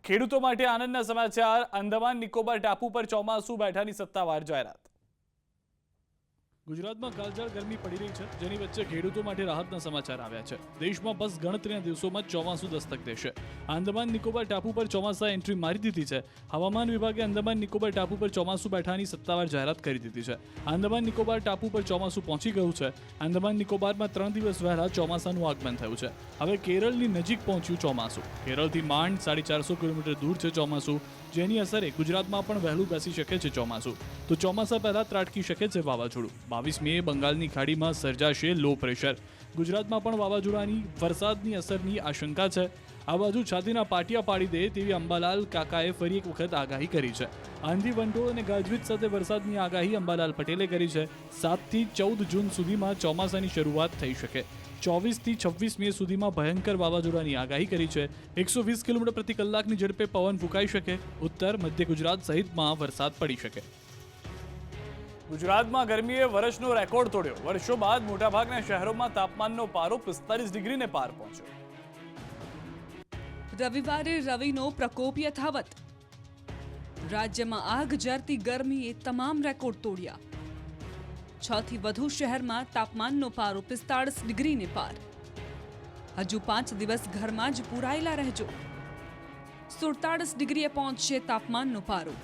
ખેડૂતો માટે આનંદના સમાચાર। અંદમાન નિકોબાર ટાપુ પર ચોમાસુ બેઠાની સત્તાવાર જાહેરાત। ગુજરાતમાં કાળઝાળ ગરમી પડી રહી છે, જેની વચ્ચે ખેડૂતો માટે રાહતના સમાચાર આવ્યા છે। દેશમાં બસ ગણતરીના દિવસોમાં ચોમાસુ દસ્તક દેશે। અંદમાન નિકોબાર ટાપુ પર ચોમાસા એન્ટ્રી મારી દીધી છે। હવામાન વિભાગે અંદમાન નિકોબાર ટાપુ પર ચોમાસુ બેઠાની સત્તાવાર જાહેરાત કરી દીધી છે। અંદમાન નિકોબાર ટાપુ પર ચોમાસુ પહોંચી ગયું છે। અંદમાન નિકોબારમાં 3 દિવસ વહેલા ચોમાસાનું આગમન થયું છે। હવે કેરળની નજીક પહોંચ્યું ચોમાસુ। કેરળથી માંડ 450 કિલોમીટર દૂર છે ચોમાસુ, જેની અસરે ગુજરાતમાં પણ વહેલું બેસી શકે છે ચોમાસુ। તો ચોમાસા પહેલા ત્રાટકી શકે છે વાવાઝોડું। 22 મે બંગાળની ખાડીમાં સર્જાશે લો પ્રેશર। ગુજરાતમાં પણ વાવાઝોડાની વરસાદની અસરની આશંકા છે। આ બાજુ છાતીના પાટિયા પાડી દે તેવી અંબાલાલ કાકાએ ફરી એક વખત આગાહી કરી છે। આંધી વંટોળ અને ગાજવીજ સાથે વરસાદની આગાહી અંબાલાલ પટેલે કરી છે। 7 થી 14 જૂન સુધીમાં ચોમાસાની શરૂઆત થઈ શકે। 24 થી 26 મે સુધીમાં ભયંકર વાવાઝોડાની આગાહી કરી છે। 120 કિલોમીટર પ્રતિ કલાકની ઝડપે પવન ફૂંકાઈ શકે। ઉત્તર મધ્ય ગુજરાત સહિતમાં વરસાદ પડી શકે। ગુજરાતમાં ગરમીએ વર્ષનો રેકોર્ડ તોડ્યો। વર્ષો બાદ મોટાભાગના શહેરોમાં તાપમાનનો પારો 45 ડિગ્રીને પાર પહોંચ્યો। રવિવારે રવિનો પ્રકોપ યથાવત। રાજ્યમાં આગ ઝરતી ગરમીએ તમામ રેકોર્ડ તોડ્યા। 6 થી વધુ શહેરમાં તાપમાનનો પારો 45 ડિગ્રીને પાર। હજુ 5 દિવસ ઘરમાં જ પૂરાયેલા રહેજો। 47 ડિગ્રીએ પહોંચશે તાપમાનનો પારો।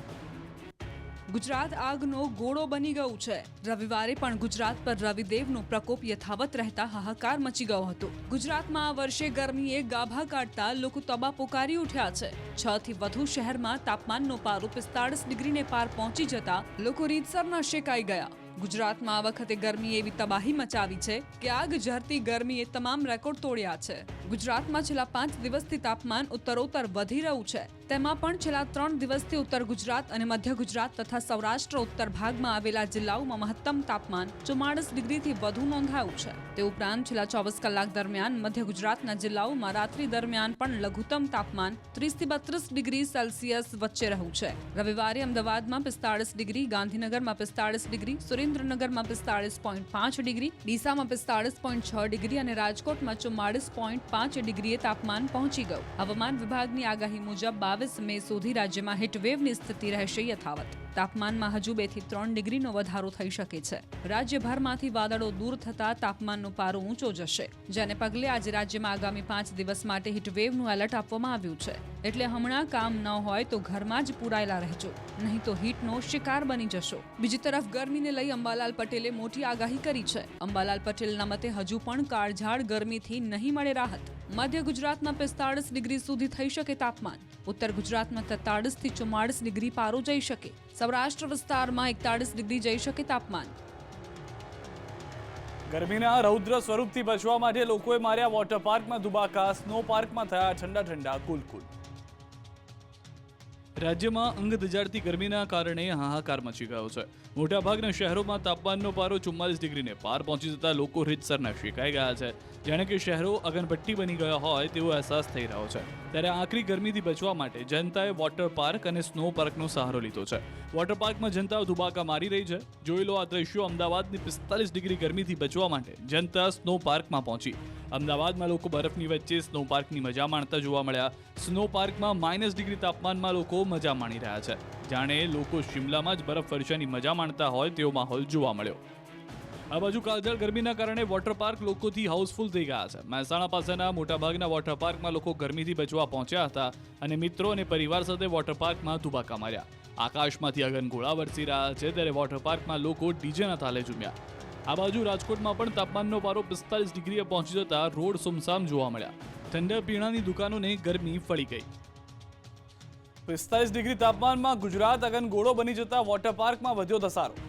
ગુજરાત આગનો ગોળો બની ગયું છે। રવિવારે પણ ગુજરાત પર રવિદેવનો પ્રકોપ યથાવત રહેતા હાહાકાર મચી ગયો હતો। ગુજરાતમાં આ વર્ષે ગરમીએ ગાભા કાઢતા લોકો તોબા પોકારી ઉઠ્યા છે। 6 થી વધુ શહેરમાં તાપમાનનો પારો 45 ડિગ્રીને પાર પહોંચી જતા લોકો રીતસરના શેકાઈ ગયા। ગુજરાતમાં આ વખતે ગરમીએ એવી તબાહી મચાવી છે કે આગ ઝરતી ગરમીએ તમામ રેકોર્ડ તોડ્યા છે। ગુજરાતમાં છેલ્લા 5 દિવસથી તાપમાન ઉત્તરોત્તર વધી રહ્યું છે। તેમાં પણ છેલ્લા 3 દિવસથી ઉત્તર ગુજરાત અને મધ્ય ગુજરાત તથા સૌરાષ્ટ્ર ઉત્તર ભાગમાં આવેલા જિલ્લાઓમાં મહત્તમ તાપમાન 44 ડિગ્રીથી વધુ નોંધાયું છે। તે ઉપરાંત છેલ્લા 24 કલાક દરમિયાન મધ્ય ગુજરાતના જિલ્લાઓમાં રાત્રિ દરમિયાન પણ લઘુત્તમ તાપમાન 30 થી 32 ડિગ્રી સેલ્સિયસ વચ્ચે રહ્યું છે। રવિવારે અમદાવાદમાં 45 ડિગ્રી, ગાંધીનગરમાં 45 ડિગ્રી, સુરેન્દ્રનગરમાં 45.5 ડિગ્રી, ડીસામાં 45.6 ડિગ્રી અને રાજકોટમાં 44.5 ડિગ્રીએ તાપમાન પહોંચી ગયું। હવામાન વિભાગની આગાહી મુજબ 22 મે સુધી રાજ્યમાં હીટવેવની સ્થિતિ રહેશે યથાવત। તાપમાનમાં હજુ 2 થી 3 ડિગ્રીનો વધારો થઈ શકે છે। રાજ્યભરમાંથી વાદળો દૂર થતા તાપમાનનો પારો ઊંચો જશે, જેને પગલે આજે રાજ્યમાં આગામી 5 દિવસ માટે હીટવેવનું એલર્ટ આપવામાં આવ્યું છે। એટલે હમણાં કામ ન હોય તો ઘરમાં જ પૂરાયેલા રહેજો, નહીં તો હીટનો શિકાર બની જશો। બીજી તરફ ગરમીને લઈ અંબાલાલ પટેલે મોટી આગાહી કરી છે। અંબાલાલ પટેલના મતે હજુ પણ કાળઝાળ ગરમીથી નહીં મળે રાહત। મધ્ય ગુજરાતમાં 45 ડિગ્રી સુધી થઈ શકે તાપમાન। ઉત્તર ગુજરાતમાં 43 થી 44 ડિગ્રી પારો જઈ શકે। સૌરાષ્ટ્ર વિસ્તારમાં 41 ડિગ્રી જઈ શકે તાપમાન। ગરમીના રૌદ્ર સ્વરૂપથી બચવા માટે લોકોએ માર્યા વોટર પાર્કમાં ધુબાકા। સ્નો પાર્કમાં થયા ઠંડા ઠંડા કુલકુલ। રાજ્યમાં અંગ ધજાડતી ગરમીના કારણે હાહાકાર મચી ગયો છે। મોટાભાગના શહેરોમાં તાપમાનનો પારો 44 ડિગ્રીને પાર પહોંચી જતા લોકો રીતસરના શેકાઈ ગયા છે। જાણે કે શહેરો અગનભટ્ટી બની ગયા હોય તેવો અહેસાસ થઈ રહ્યો છે। ત્યારે આકરી ગરમીથી બચવા માટે જનતાએ વોટર પાર્ક અને સ્નો પાર્કનો સહારો લીધો છે। વોટર પાર્કમાં જનતા ધુબાકા મારી રહી છે। જોઈ લો આ દ્રશ્યો। અમદાવાદની 45 ડિગ્રી ગરમીથી બચવા માટે જનતા સ્નો પાર્કમાં પહોંચી। અમદાવાદમાં લોકો બરફની વચ્ચે સ્નો પાર્કની મજા માણતા જોવા મળ્યા। સ્નો પાર્કમાં -ડિગ્રી તાપમાનમાં લોકો મજા માણી રહ્યા છે। જાણે લોકો શિમલામાં જ બરફ વર્ષાની મજા માણતા હોય તેવો માહોલ જોવા મળ્યો। આ બાજુ કાળઝાળ ગરમીના કારણે વોટર પાર્ક લોકોથી હાઉસફુલ થઈ ગયા છે। મહેસાણા પાસેના મોટાભાગના વોટર પાર્કમાં લોકો ગરમીથી બચવા પહોંચ્યા હતા અને મિત્રો અને પરિવાર સાથે વોટર પાર્કમાં ધુબાકા માર્યા। આકાશમાંથી અગનગોળા વરસી રહ્યા છે, ત્યારે વોટર પાર્કમાં લોકો ડીજેના તાલે ઝૂમ્યા। આ બાજુ રાજકોટમાં પણ તાપમાનનો પારો 45 ડિગ્રીએ પહોંચી જતા રોડ સુમસામ જોવા મળ્યા। ઠંડા પીણાની દુકાનોને ગરમી ફળી ગઈ। 45 ડિગ્રી તાપમાનમાં ગુજરાત અગનગોળો બની જતા વોટર પાર્કમાં વધ્યો ધસારો।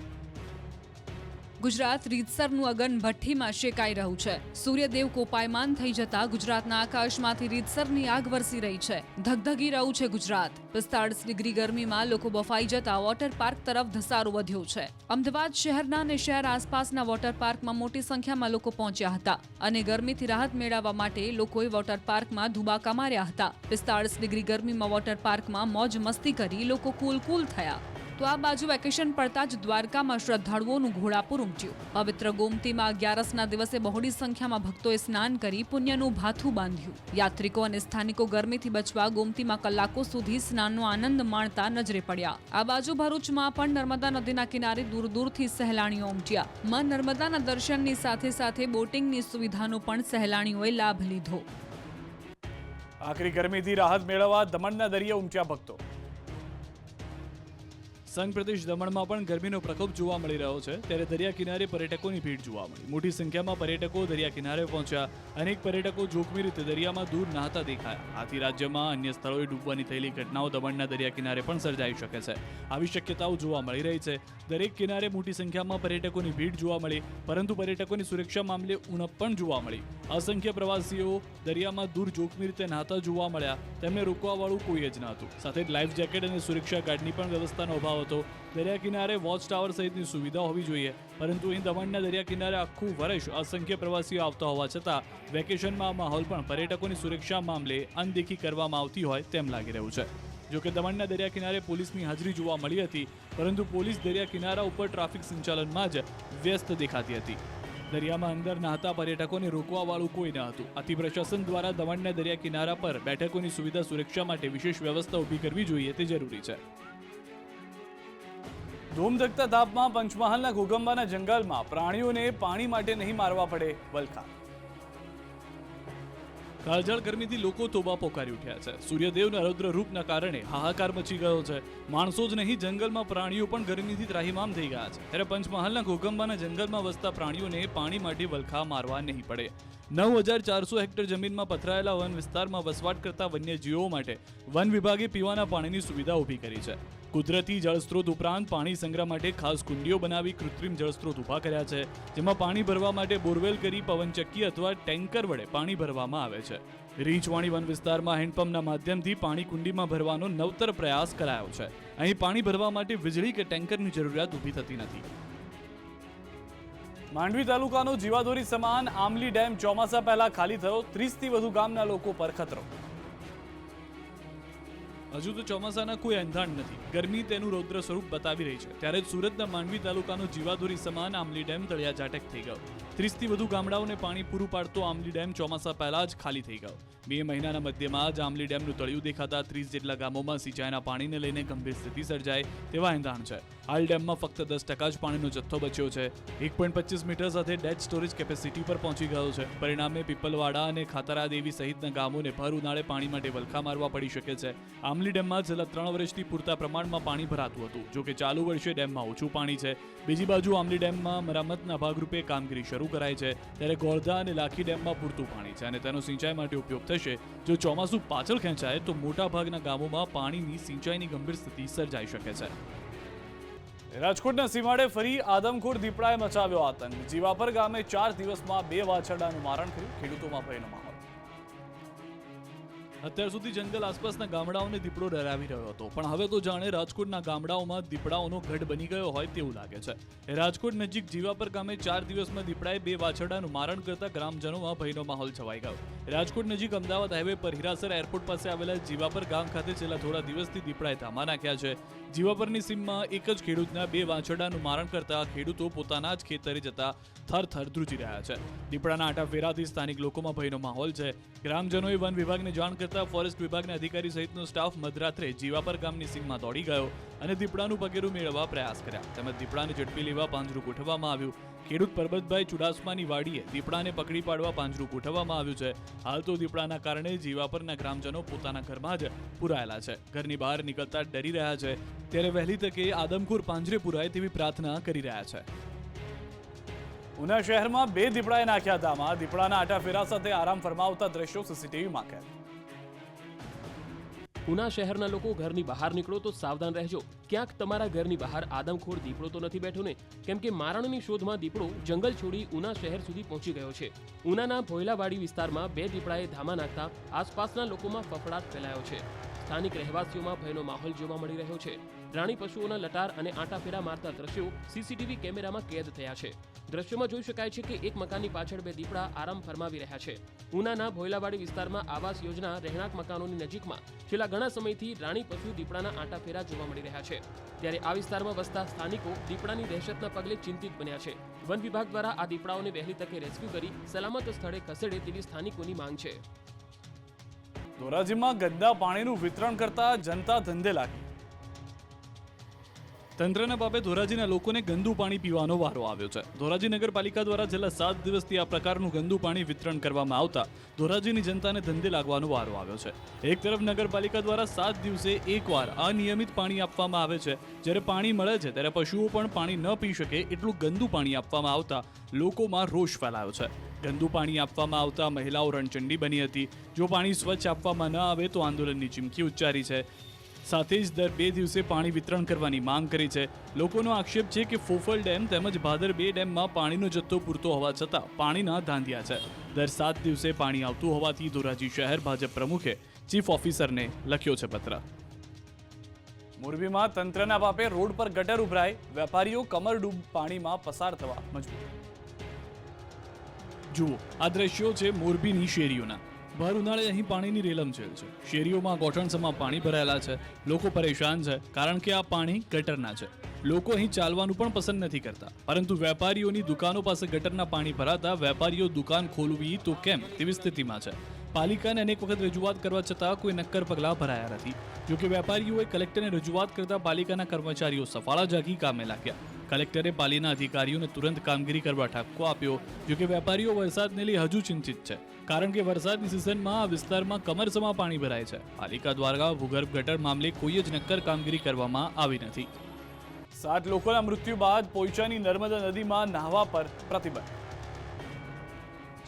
ગુજરાત રીતસરનું અગન ભઠ્ઠીમાં શેકાઈ રહ્યું છે। સૂર્યદેવ કોપાયમાન થઈ જતા ગુજરાતના આકાશમાંથી રીતસરની આગ વરસી રહી છે। ધગધગી રહ્યું છે ગુજરાત। 45 ડિગ્રી ગરમીમાં લોકો બફાઈ જતા વોટર પાર્ક તરફ ધસારો વધ્યો છે। અમદાવાદ શહેરના અને શહેર આસપાસના વોટર પાર્કમાં મોટી સંખ્યામાં લોકો પહોંચ્યા હતા અને ગરમીથી રાહત મેળવવા માટે લોકોએ વોટર પાર્કમાં ધુબાકા માર્યા હતા। 45 ડિગ્રી ગરમીમાં વોટર પાર્કમાં મોજ મસ્તી કરી લોકો કુલ થયા। તો આ બાજુ વેકેશન પડતા જ દ્વારકામાં શ્રદ્ધાળુઓનું ઘોડાપુર ઉમટ્યું. પવિત્ર ગોમતીમાં 11ના દિવસે બહોળી સંખ્યામાં ભક્તોએ સ્નાન કરી પુણ્યનું ભાથું બાંધ્યું. યાત્રિકો અને સ્થાનિકો ગરમીથી બચવા ગોમતીમાં કલાકો સુધી સ્નાનનો આનંદ માણતા નજરે પડ્યા. આ બાજુ ભરૂચમાં પણ નર્મદા નદીના કિનારે દૂર દૂરથી સહેલાણીઓ ઉમટ્યા. માં નર્મદાના દર્શનની સાથે સાથે બોટિંગની સુવિધાનો પણ સહેલાણીઓએ લાભ લીધો. આકરી ગરમીથી રાહત મેળવવા દમણના દરિયે ઉમટ્યા ભક્તો. સંઘ પ્રદેશ દમણમાં પણ ગરમીનો પ્રકોપ જોવા મળી રહ્યો છે, ત્યારે દરિયા કિનારે પર્યટકોની ભીડ જોવા મળી. મોટી સંખ્યામાં પર્યટકો દરિયા કિનારે પહોંચ્યા. અનેક પર્યટકો જોખમી રીતે દરિયામાં દૂર નહાતા દેખાયા. આથી રાજ્યમાં અન્ય સ્થળોએ ડૂબવાની થયેલી ઘટનાઓ દમણના દરિયા કિનારે પણ સર્જાઈ શકે છે. આવી શક્યતાઓ જોવા મળી રહી છે. દરેક કિનારે મોટી સંખ્યામાં પર્યટકોની ભીડ જોવા મળી, પરંતુ પર્યટકોની સુરક્ષા મામલે ઉણપ પણ જોવા મળી. અસંખ્ય પ્રવાસીઓ દરિયામાં દૂર જોખમી રીતે નહાતા જોવા મળ્યા. તેમને રોકવાવાળું કોઈ જ ન હતું. સાથે જ લાઈફ જેકેટ અને સુરક્ષા ગાર્ડની પણ વ્યવસ્થાનો અભાવ હતો. દરિયા કિનારે વોચ ટાવર સહિતની સુવિધા હોવી જોઈએ, પરંતુ અહીં દમણના દરિયા કિનારે આખું વર્ષ અસંખ્ય પ્રવાસીઓ આવતા હોવા છતાં વેકેશનમાં આ માહોલ પણ પર્યટકોની સુરક્ષા મામલે અનદેખી કરવામાં આવતી હોય તેમ લાગી રહ્યું છે. જોકે દમણના દરિયા કિનારે પોલીસની હાજરી જોવા મળી હતી, પરંતુ પોલીસ દરિયા કિનારા ઉપર ટ્રાફિક સંચાલનમાં જ વ્યસ્ત દેખાતી હતી. દરિયામાં અંદર નહાતા પર્યટકોને રોકવાવાળું કોઈ ન હતું. આથી પ્રશાસન દ્વારા દમણના દરિયા કિનારા પર બેઠકોની સુવિધા સુરક્ષા માટે વિશેષ વ્યવસ્થા ઊભી કરવી જોઈએ તે જરૂરી છે. ધૂમધકતા તાપમાં પંચમહાલના ઘોગંબાના જંગલમાં પ્રાણીઓને પાણી માટે નહીં મારવા પડે વલખા. કાળઝાળ ગરમીથી લોકો તોબા પોકારી ઉઠ્યા છે. સૂર્યદેવના રૌદ્ર રૂપના કારણે હાહાકાર મચી ગયો છે. માણસો જ નહીં, જંગલમાં પ્રાણીઓ પણ ગરમીથી ત્રાહિમામ થઈ ગયા છે. ત્યારે પંચમહાલના ઘોગંબાના જંગલમાં વસતા પ્રાણીઓને પાણી માટે વલખા મારવા નહીં પડે. 9400 હેક્ટર જમીનમાં પથરાયેલા વન વિસ્તારમાં વસવાટ કરતા વન્યજીવો માટે વન વિભાગે પીવાના પાણીની સુવિધા ઊભી કરી છે. કુદરતી જળસ્ત્રોત ઉપરાંત પાણી સંગ્રહ માટે ખાસ કુંડીઓ બનાવી કૃત્રિમ જળસ્ત્રોત ઊભા કર્યા છે, જેમાં પાણી ભરવા માટે બોરવેલ કરી પવનચક્કી અથવા ટેન્કર વડે પાણી ભરવામાં આવે છે. રીંછવાણી વન વિસ્તારમાં હેન્ડપંપના માધ્યમથી પાણી કુંડીમાં ભરવાનો નવતર પ્રયાસ કરાયો છે. અહીં પાણી ભરવા માટે વીજળી કે ટેન્કરની જરૂરિયાત ઊભી થતી નથી. માંડવી તાલુકાનો જીવાદોરી સમાન આમલી ડેમ ચોમાસા પહેલા ખાલી થયો. 30થી વધુ ગામના લોકો પર ખતરો. હજુ તો ચોમાસાના કોઈ એંધાણ નથી. ગરમી તેનું રૌદ્ર સ્વરૂપ બતાવી રહી છે. ત્યારે જ સુરતના માંડવી તાલુકાનો જીવાદોરી સમાન આમલી ડેમ તળિયા ઝાટક થઈ ગયો. 30થી વધુ ગામડાઓને પાણી પૂરું પાડતો આમલી ડેમ ચોમાસા પહેલા જ ખાલી થઈ ગયો. 2 મહિનાના મધ્યમાં જ આમલી ડેમનું તળિયું દેખાતા 30 જેટલા ગામોમાં સિંચાઈના પાણીને લઈને ગંભીર સ્થિતિ સર્જાય તેવા એંધાણ છે. હાલ ડેમમાં ફક્ત 10% જ પાણીનો જથ્થો બચ્યો છે. 1.25 મીટર સાથે ડેડ સ્ટોરેજ કેપેસિટી પર પહોંચી ગયો છે. પરિણામે પીપલવાડા અને ખાતરા દેવી સહિતના ગામોને ભર ઉનાળે પાણી માટે વલખા મારવા પડી શકે છે. આમલી ડેમમાં છેલ્લા 3 વર્ષથી પૂરતા પ્રમાણમાં પાણી ભરાતું હતું. જોકે ચાલુ વર્ષે ડેમમાં ઓછું પાણી છે. બીજી બાજુ આમલી ડેમમાં મરામતના ભાગરૂપે કામગીરી શરૂ કરાઈ છે. ત્યારે ગોળધા અને લાખી ડેમમાં પૂરતું પાણી છે અને તેનો સિંચાઈ માટે ઉપયોગ થશે. જો ચોમાસું પાછળ ખેંચાય તો મોટા ભાગના ગામોમાં પાણીની સિંચાઈની ગંભીર સ્થિતિ સર્જાઈ શકે છે. રાજકોટના સીમાડે ફરી આદમખોર દીપડાએ મચાવ્યો આતંક. જીવાપર ગામે 4 દિવસમાં 2 વાછરડાનું મારણ થયું. ખેડૂતોમાં ભયનો માહોલ. અત્યાર સુધી જંગલ આસપાસના ગામડાઓને દીપડો ડરાવી રહ્યો હતો, પણ હવે તો જાણે રાજકોટના ગામડાઓમાં દીપડાઓનો ગઢ બની ગયો હોય તેવું લાગે છે. રાજકોટ નજીક જીવાપર ગામે 4 દિવસમાં દીપડાએ 2 વાછરડાનું મારણ કરતા ગ્રામજનોમાં ભયનો માહોલ છવાઈ ગયો. રાજકોટ નજીક અમદાવાદ હાઈવે પર હીરાસર એરપોર્ટ પાસે આવેલા જીવાપર ગામ ખાતે છેલ્લા થોડા દિવસથી દીપડાએ ધામા નાખ્યા છે. જીવાપરની સીમમાં એક જ ખેડૂતના 2 વાછરડાનું મારણ કરતા ખેડૂતો પોતાના જ ખેતરે જતા થરથર ધ્રુજી રહ્યા છે. દીપડાના આટાફેરાથી સ્થાનિક લોકોમાં ભયનો માહોલ છે. ગ્રામજનોએ વન વિભાગને જાણ કરતા ફોરેસ્ટ વિભાગના અધિકારી સહિતનો સ્ટાફ મધરાત્રે જીવાપર ગામની સીમમાં દોડી ગયો અને દીપડાનું પગેરું મેળવવા પ્રયાસ કર્યા. તેમજ દીપડાને ઝડપી લેવા પાંજરું ગોઠવવામાં આવ્યું. ખેડૂત પરબતભાઈ ચુડાસમાની વાડીએ દીપડાને પકડી પાડવા પાંજરું ગોઠવવામાં આવ્યું છે. હાલ તો દીપડાના કારણે જીવાપરના ગ્રામજનો પોતાના ઘરમાં જ પુરાયેલા છે. ઘરની બહાર નીકળતા ડરી રહ્યા છે. ત્યારે વહેલી તકે આદમખોર પાંજરે પુરાય તેવી પ્રાર્થના કરી રહ્યા છે. ઉના શહેરમાં 2 દીપડાએ નાખ્યા ધામા. દીપડાના આટાફેરા સાથે આરામ ફરમાવતા દ્રશ્યો સીસીટીવીમાં કેદ. ઉના શહેરના લોકો ઘરની બહાર નીકળો તો સાવધાન રહેજો. ક્યાંક તમારા ઘરની બહાર આદમખોર દીપડો તો નથી બેઠો ને? કેમ કે મારણની શોધમાં દીપડો જંગલ છોડી ઉના શહેર સુધી પહોંચી ગયો છે. ઉનાના ભોયલાવાડી વિસ્તારમાં 2 દીપડાએ ધામા નાખતા આસપાસના લોકોમાં ફફડાટ ફેલાયો છે. સ્થાનિક રહેવાસીઓમાં ભયનો માહોલ જોવા મળી રહ્યો છે. રાણી પશુઓના લટાર અને આંટાફેરા મારતા દ્રશ્યો સીસીટીવી કેમેરામાં કેદ થયા છે. દ્રશ્યમાં જોઈ શકાય છે કે એક મકાનની પાછળ બે દીપડા આરામ ફરમાવી રહ્યા છે. ઉનાના ભોયલાવાડી વિસ્તારમાં આવાસ યોજના રહેણાંક મકાનોની નજીકમાં છેલ્લા ઘણા સમયથી રાણી પશુ દીપડાના આંટાફેરા જોવા મળી રહ્યા છે. ત્યારે આ વિસ્તારમાં વસતા સ્થાનિકો દીપડાની દહેશતના પગલે ચિંતિત બન્યા છે. વન વિભાગ દ્વારા આ દીપડાઓને વહેલી તકે રેસ્ક્યુ કરી સલામત સ્થળે ખસેડે તેવી સ્થાનિકોની માંગ છે. ધોરાજીમાં ગંદા પાણીનું વિતરણ કરતા જનતા ધંધે લાગી. તંત્રના પાપે ધોરાજીના લોકોને ગંદુ પાણી પીવાનો વારો આવ્યો છે. ધોરાજી નગરપાલિકા દ્વારા છેલ્લા 7 દિવસથી આ પ્રકારનું ગંદુ પાણી વિતરણ કરવામાં આવતા ધોરાજીની જનતાને ધંધે લાગવાનો વારો આવ્યો છે. એક તરફ નગરપાલિકા દ્વારા 7 દિવસે એકવાર અનિયમિત પાણી આપવામાં આવે છે. જ્યારે પાણી મળે છે ત્યારે પશુઓ પણ પાણી ન પી શકે એટલું ગંદુ પાણી આપવામાં આવતા લોકોમાં રોષ ફેલાયો છે. ગંદુ પાણી આપવામાં આવતા મહિલાઓ રણચંડી બની હતી. જો પાણી સ્વચ્છ આપવામાં ન આવે તો આંદોલનની ચીમકી ઉચ્ચારી છે. સાથે જ દર 2 દિવસે પાણી વિતરણ કરવાની માંગ કરી છે. લોકોનો આક્ષેપ છે કે ફોફલ ડેમ તેમજ ભાદર 2 ડેમમાં પાણીનો જથ્થો પૂરતો હોવા છતાં પાણીના ધાંધિયા છે. દર 7 દિવસે પાણી આવતું હોવાથી ધોરાજી શહેર ભાજપ પ્રમુખે ચીફ ઓફિસરને લખ્યો છે પત્ર. મોરબીમાં તંત્રના પાપે રોડ પર ગટર ઉભરાય, વેપારીઓ કમરડૂબ પાણીમાં પસાર થવા મજબૂર. જુઓ, આ દ્રશ્યો છે મોરબીની શેરીઓના. ભર ઉનાળે અહીં પાણીની રેલમછેલ છે. શેરીઓમાં ગોઠણસમાં પાણી ભરાયેલા છે. લોકો પરેશાન છે કારણ કે આ પાણી ગટરના છે. લોકો અહીં ચાલવાનું પણ પસંદ નથી કરતા. પરંતુ વેપારીઓની દુકાનો પાસે ગટરના પાણી ભરાતા વેપારીઓ દુકાન ખોલવી તો કેમ તેવી સ્થિતિમાં છે. પાલિકાને અનેક વખત રજૂઆત કરવા છતાં કોઈ નક્કર પગલાં ભરાયા નથી. જોકે વેપારીઓએ કલેક્ટરને રજૂઆત કરતા પાલિકાના કર્મચારીઓ સફાળા જાગી કામે લાગ્યા. કલેક્ટરે પાલિકાના અધિકારીઓને તુરંત કામગીરી કરવા ઠપકો આપ્યો. જોકે વેપારીઓ વરસાદને લઈ હજુ ચિંતિત છે કારણ કે વરસાદની સિઝનમાં આ વિસ્તારમાં કમરસમાં પાણી ભરાય છે. પાલિકા દ્વારા ભૂગર્ભ ગટર મામલે કોઈ જ નક્કર કામગીરી કરવામાં આવી નથી. 7 લોકોના મૃત્યુ બાદ પોઈચાની નર્મદા નદીમાં નહાવા પર પ્રતિબંધ.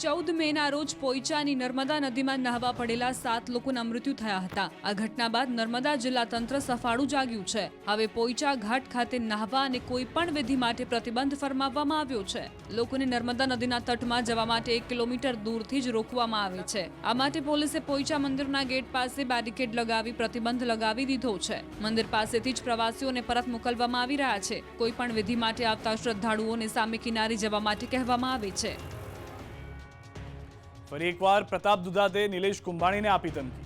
14 મેના રોજ પોઈચાની નર્મદા નદીમાં નહાવા પડેલા 7 લોકોના મૃત્યુ થયા હતા. આ ઘટના બાદ નર્મદા જિલ્લા તંત્ર સફાળું જાગ્યું છે. હવે પોઈચા ઘાટ ખાતે નહાવા અને કોઈ પણ વિધિ માટે પ્રતિબંધ ફરમાવવામાં આવ્યો છે. લોકોને નર્મદા નદીના તટમાં જવા માટે 1 કિલોમીટર દૂરથી જ રોકવામાં આવે છે. આ માટે પોલીસે પોઈચા મંદિરના ગેટ પાસે બેરિકેડ લગાવી પ્રતિબંધ લગાવી દીધો છે. મંદિર પાસેથી જ પ્રવાસીઓને પરત મોકલવામાં આવી રહ્યા છે. કોઈ પણ વિધિ માટે આવતા શ્રદ્ધાળુઓને સામે કિનારે જવા માટે કહેવામાં આવે છે. ફરી એકવાર પ્રતાપ દુધાતે નિલેશ કુંભાણીને આપી ધમકી.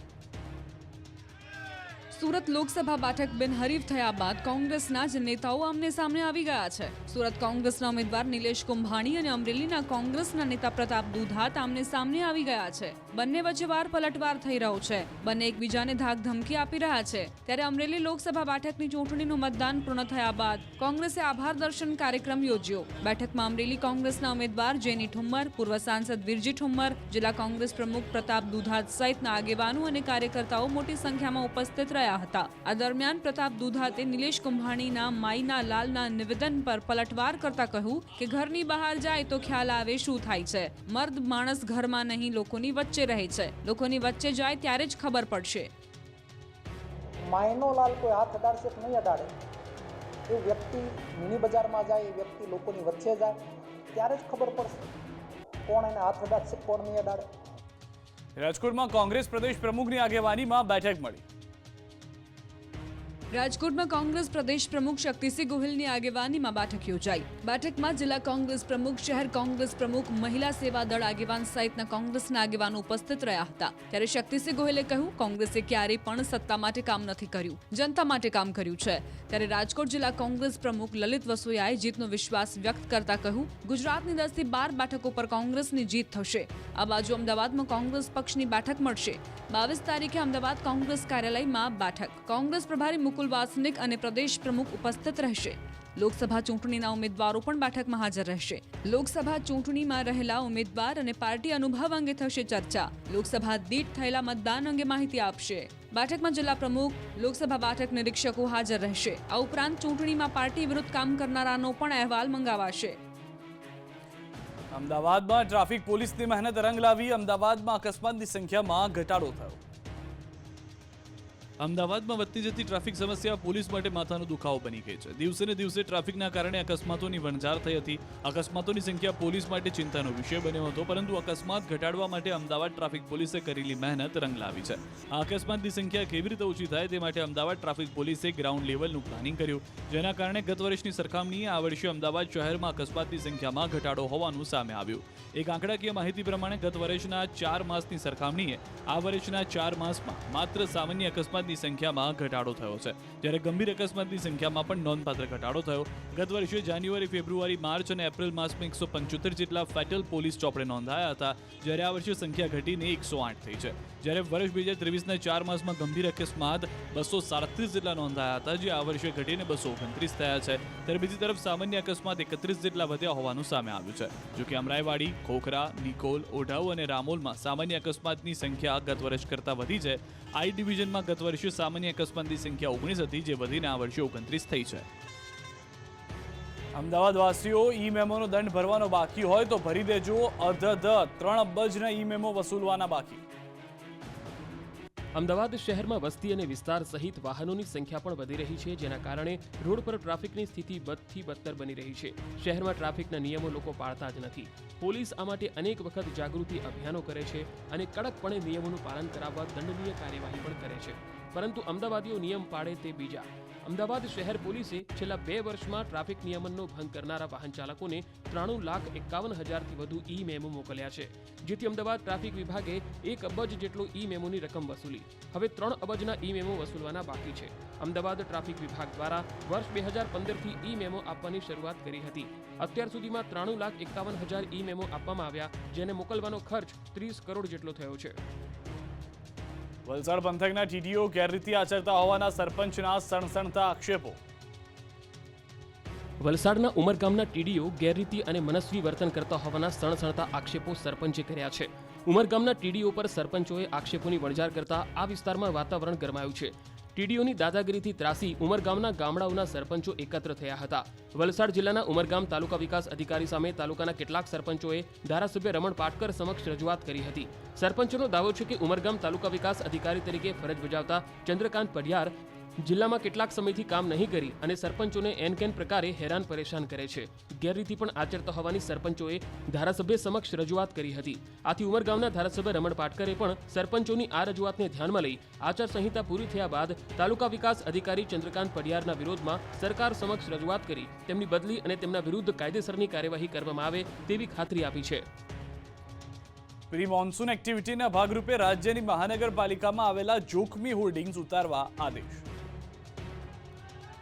સુરત લોકસભા બેઠક બિનહરીફ થયા બાદ કોંગ્રેસના જ નેતાઓ આમને સામને આવી ગયા છે. સુરત કોંગ્રેસના ઉમેદવાર નિલેશ કુંભાણી અને અમરેલીના કોંગ્રેસના નેતા પ્રતાપ દુધાત આમને સામને આવી ગયા છે. બંને વચ્ચે વાર પલટવાર થઈ રહ્યો છે. બંને એકબીજાને ધાક ધમકી આપી રહ્યા છે. ત્યારે અમરેલી લોકસભા બેઠકની ચૂંટણીનું મતદાન પૂર્ણ થયા બાદ કોંગ્રેસે આભાર દર્શન કાર્યક્રમ યોજ્યો. બેઠકમાં અમરેલી કોંગ્રેસના ઉમેદવાર જેની ઠુમ્મર, પૂર્વ સાંસદ વિરજી ઠુમ્મર, જિલ્લા કોંગ્રેસ પ્રમુખ પ્રતાપ દુધાત સહિતના આગેવાનો અને કાર્યકર્તાઓ મોટી સંખ્યામાં ઉપસ્થિત રહ્યા હતા. આ દરમિયાન પ્રતાપ દુધાતે નિલેશ કુંભાણીના માઈના લાલના નિવેદન પર પલટવાર કરતા કહ્યું કે ઘરની બહાર જાય તો ખ્યાલ આવે શું થાય છે. મર્દ માણસ ઘરમાં નહીં લોકોની વચ્ચે રહે છે. લોકોની વચ્ચે જાય ત્યારે જ ખબર પડશે. માયનો લાલ કોઈ હાથ અડાડશે કે નહીં અડાડે, એ વ્યક્તિ મિની બજારમાં જાય, એ વ્યક્તિ લોકોની વચ્ચે જાય ત્યારે જ ખબર પડશે કોણ એને હાથ અડાડશે, કોણ નહીં અડાડે. રાજકોટમાં કોંગ્રેસ પ્રદેશ પ્રમુખની આગેવાનીમાં બેઠક મળી. રાજકોટમાં કોંગ્રેસ પ્રદેશ પ્રમુખ શક્તિસિંહ ગોહિલની આગેવાનીમાં બેઠક યોજાઈ. બેઠકમાં જિલ્લા કોંગ્રેસ પ્રમુખ, શહેર કોંગ્રેસ પ્રમુખ, મહિલા સેવા દળ આગેવાન સહિતના કોંગ્રેસના આગેવાનો ઉપસ્થિત રહ્યા હતા. ત્યારે શક્તિસિંહ ગોહિલે કહ્યું, કોંગ્રેસે ક્યારેય પણ સત્તા માટે કામ નથી કર્યું, જનતા માટે કામ કર્યું છે. ત્યારે રાજકોટ જિલ્લા કોંગ્રેસ પ્રમુખ લલિત વસોયાએ જીતનો વિશ્વાસ વ્યક્ત કરતા કહ્યું, ગુજરાતની 10 થી 12 બેઠકો પર કોંગ્રેસની જીત થશે. આ બાજુ અમદાવાદમાં કોંગ્રેસ પક્ષની બેઠક મળશે. 22 તારીખે અમદાવાદ કોંગ્રેસ કાર્યાલયમાં બેઠક. કોંગ્રેસ પ્રભારી મુકુલ વાસનિક અને પ્રદેશ પ્રમુખ ઉપસ્થિત રહેશે. લોકસભા ચૂંટણીના ઉમેદવારો પણ બેઠકમાં હાજર રહેશે. લોકસભા ચૂંટણીમાં રહેલા ઉમેદવાર અને પાર્ટી અનુભવ અંગે થશે ચર્ચા. લોકસભા દીઠ થયેલા મતદાન અંગે માહિતી આપશે. બેઠકમાં જિલ્લા પ્રમુખ, લોકસભા બેઠક નિરીક્ષકો હાજર રહેશે. આ ઉપરાંત ચૂંટણીમાં પાર્ટી વિરુદ્ધ કામ કરનારાનો પણ અહેવાલ મંગાવાશે. અમદાવાદમાં ટ્રાફિક પોલીસની મહેનત રંગ લાવી. અમદાવાદમાં અકસ્માતની સંખ્યામાં ઘટાડો થયો. અમદાવાદમાં વધતી જતી ટ્રાફિક સમસ્યા પોલીસ માટે માથાનો દુખાવો બની ગઈ છે. દિવસે ને દિવસે ટ્રાફિકના કારણે અકસ્માતોની વણઝાર થઈ હતી. અકસ્માતોની સંખ્યા પોલીસ માટે ચિંતાનો વિષય બન્યો હતો, પરંતુ અકસ્માત ઘટાડવા માટે અમદાવાદ ટ્રાફિક પોલીસે કરેલી મહેનત રંગ લાવી છે. આ અકસ્માતની સંખ્યા કેવી રીતે ઓછી થાય તે માટે અમદાવાદ ટ્રાફિક પોલીસે ગ્રાઉન્ડ લેવલનું પ્લાનિંગ કર્યું, જેના કારણે ગત વર્ષની સરખામણીએ આ વર્ષે અમદાવાદ શહેરમાં અકસ્માતની સંખ્યામાં ઘટાડો હોવાનું સામે આવ્યું. એક આંકડાકીય માહિતી પ્રમાણે ગત વર્ષના 4 માસની સરખામણીએ આ વર્ષના 4 માસમાં માત્ર સામાન્ય અકસ્માતની સંખ્યામાં ઘટાડો થયો છે, જ્યારે ગંભીર અકસ્માતની સંખ્યામાં પણ નોંધપાત્ર ઘટાડો થયો. ગત વર્ષે જાન્યુઆરી, ફેબ્રુઆરી, માર્ચ અને એપ્રિલ માસમાં 175 જેટલા ફેટલ પોલીસ ચોપડે નોંધાયા હતા, જ્યારે આ વર્ષે સંખ્યા ઘટીને 108 થઈ છે. જ્યારે વર્ષ 2023ના 4 માસમાં ગંભીર અકસ્માત 237 જેટલા નોંધાયા હતા, જે આ વર્ષે ઘટીને 229 થયા છે. ત્યારે બીજી તરફ સામાન્ય અકસ્માત 31 જેટલા વધ્યા હોવાનું સામે આવ્યું છે. જોકે અમરાઈવાડી, ખોખરા, નિકોલ, ઓઢવ અને રામોલમાં સામાન્ય અકસ્માતની સંખ્યા ગત વર્ષ કરતાં વધી છે. આઈ ડિવિઝનમાં ગત વર્ષે સામાન્ય અકસ્માતની સંખ્યા 19 હતી, જે વધીને આ વર્ષે 29 થઈ છે. અમદાવાદવાસીઓ ઈ મેમોનો દંડ ભરવાનો બાકી હોય તો ભરી દેજો. 3 અબજના ઈ મેમો વસૂલવાના બાકી. અમદાવાદ શહેરમાં વસ્તી અને વિસ્તાર સહિત વાહનોની સંખ્યા પણ વધી રહી છે, જેના કારણે રોડ પર ટ્રાફિકની સ્થિતિ બદથી બદતર બની રહી છે. શહેરમાં ટ્રાફિકના નિયમો લોકો પાળતા જ નથી. પોલીસ આ માટે અનેક વખત જાગૃતિ અભિયાનો કરે છે અને કડકપણે નિયમોનું પાલન કરાવવા દંડનીય કાર્યવાહી પણ કરે છે, પરંતુ અમદાવાદીઓ નિયમ પાળે તે બીજા. અમદાવાદ શહેર પોલીસે છેલ્લા 2 વર્ષમાં ટ્રાફિક નિયમનનો ભંગ કરનારા વાહન ચાલકોને 93,51,000થી વધુ ઈ મેમો મોકલ્યા છે, જેથી અમદાવાદ ટ્રાફિક વિભાગે 1 અબજ જેટલો ઈ મેમોની રકમ વસૂલી. હવે 3 અબજના ઈ મેમો વસૂલવાના બાકી છે. અમદાવાદ ટ્રાફિક વિભાગ દ્વારા વર્ષ 2015થી ઈ મેમો આપવાની શરૂઆત કરી હતી. અત્યાર સુધીમાં 93,51,000 ઈ મેમો આપવામાં આવ્યા, જેને મોકલવાનો ખર્ચ 30 કરોડ જેટલો થયો છે. વલસાડ પંથકના ટીડીઓ ગેરરીતિ આચરતા હોવાના સરપંચના સણસણતા આક્ષેપો. વલસાડના ઉમરગામના ટીડીઓ ગેરરીતિ અને મનસ્વી વર્તન કરતા હોવાના સણસણતા આક્ષેપો સરપંચે કર્યા છે. ઉમરગામના ટીડીઓ પર સરપંચોએ આક્ષેપોની વણઝાર કરતા આ વિસ્તારમાં વાતાવરણ ગરમાયું છે. ટીડીઓની દાદાગીરીથી ત્રાસી ઉમરગામના ગામડાઓના સરપંચો એકત્ર થયા હતા. વલસાડ જિલ્લાના ઉમરગામ તાલુકા વિકાસ અધિકારી સામે તાલુકાના કેટલાક સરપંચોએ ધારાસભ્ય રમણ પાટકર સમક્ષ રજૂઆત કરી હતી. સરપંચોનો દાવો છે કે ઉમરગામ તાલુકા વિકાસ અધિકારી તરીકે ફરજ બજાવતા ચંદ્રકાંત પઢિયાર જિલ્લામાં કેટલાક સમયથી કામ નહીં કરી અને સરપંચોને એનકેન પ્રકારે હેરાન પરેશાન કરે છે. ગેરરીતિ પણ આચરતા હોવાની સરપંચોએ ધારાસભ્ય સમક્ષ રજૂઆત કરી હતી. આથી ઉમરગામના ધારાસભ્ય રમણ પાટકરે પણ સરપંચોની આ રજૂઆતને ધ્યાનમાં લઈ આચારસંહિતા પૂરી થયા બાદ તાલુકા વિકાસ અધિકારી ચંદ્રકાંત પઢિયારના વિરોધમાં સરકાર સમક્ષ રજૂઆત કરી તેમની બદલી અને તેમના વિરુદ્ધ કાયદેસરની કાર્યવાહી કરવામાં આવે તેવી ખાતરી આપી છે. પ્રી મોન્સૂન એક્ટિવિટીના ભાગરૂપે રાજ્યની મહાનગરપાલિકામાં આવેલા જોખમી હોર્ડિંગ્સ ઉતારવા આદેશ.